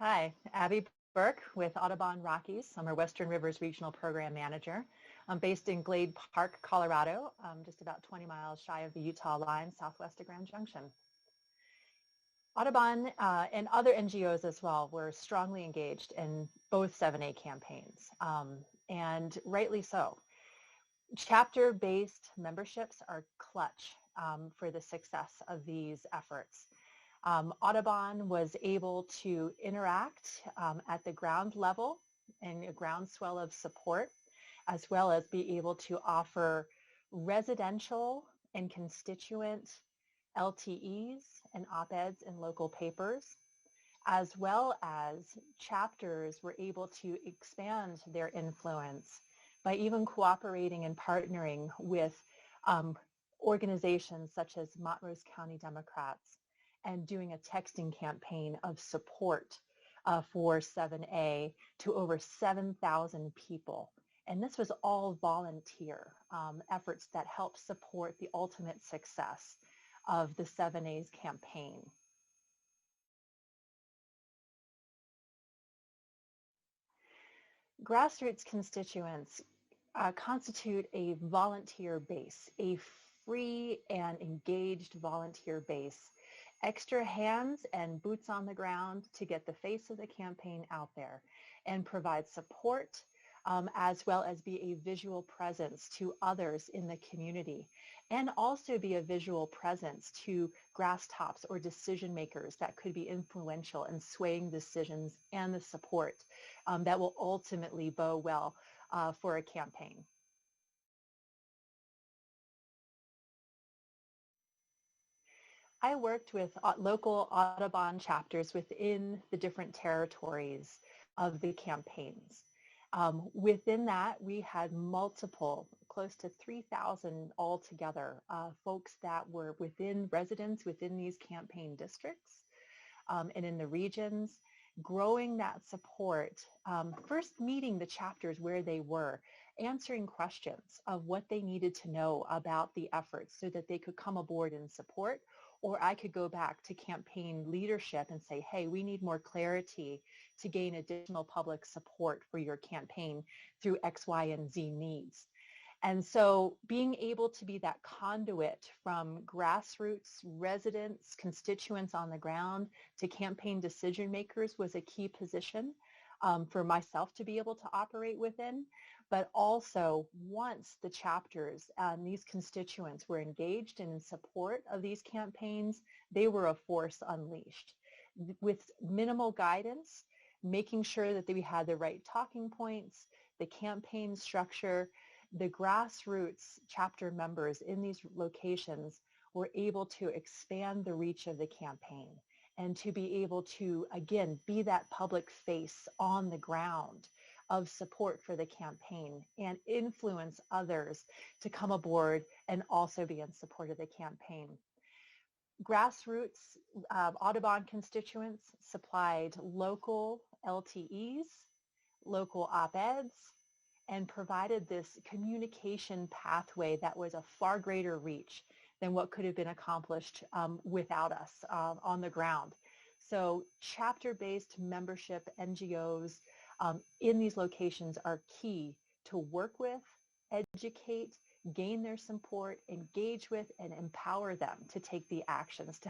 Hi, Abby Burk with Audubon Rockies. I'm our Western Rivers Regional Program Manager. I'm based in Glade Park, Colorado, just about 20 miles shy of the Utah line, southwest of Grand Junction. Audubon and other NGOs as well were strongly engaged in both 7A campaigns, and rightly so. Chapter-based memberships are clutch for the success of these efforts. Audubon was able to interact at the ground level and a groundswell of support, as well as be able to offer residential and constituent LTEs and op-eds in local papers, as well as chapters were able to expand their influence by even cooperating and partnering with organizations such as Montrose County Democrats and doing a texting campaign of support for 7A to over 7,000 people. And this was all volunteer efforts that helped support the ultimate success of the 7A's campaign. Grassroots constituents constitute a volunteer base, a free and engaged volunteer base. Extra hands and boots on the ground to get the face of the campaign out there and provide support as well as be a visual presence to others in the community, and also be a visual presence to grass tops or decision makers that could be influential in swaying decisions and the support that will ultimately bode well for a campaign. I worked with local Audubon chapters within the different territories of the campaigns. Within that, we had multiple, close to 3,000 altogether, folks that were residents within these campaign districts and in the regions, growing that support, first meeting the chapters where they were, answering questions of what they needed to know about the efforts so that they could come aboard and support, or I could go back to campaign leadership and say, hey, we need more clarity to gain additional public support for your campaign through X, Y, and Z needs. And so being able to be that conduit from grassroots residents, constituents on the ground to campaign decision makers was a key position for myself to be able to operate within. But also, once the chapters and these constituents were engaged and in support of these campaigns, they were a force unleashed. With minimal guidance, making sure that we had the right talking points, the campaign structure, the grassroots chapter members in these locations were able to expand the reach of the campaign and to be able to, again, be that public face on the ground of support for the campaign and influence others to come aboard and also be in support of the campaign. Grassroots Audubon constituents supplied local LTEs, local op-eds, and provided this communication pathway that was a far greater reach than what could have been accomplished without us on the ground. So chapter-based membership NGOs in these locations are key to work with, educate, gain their support, engage with, and empower them to take the actions to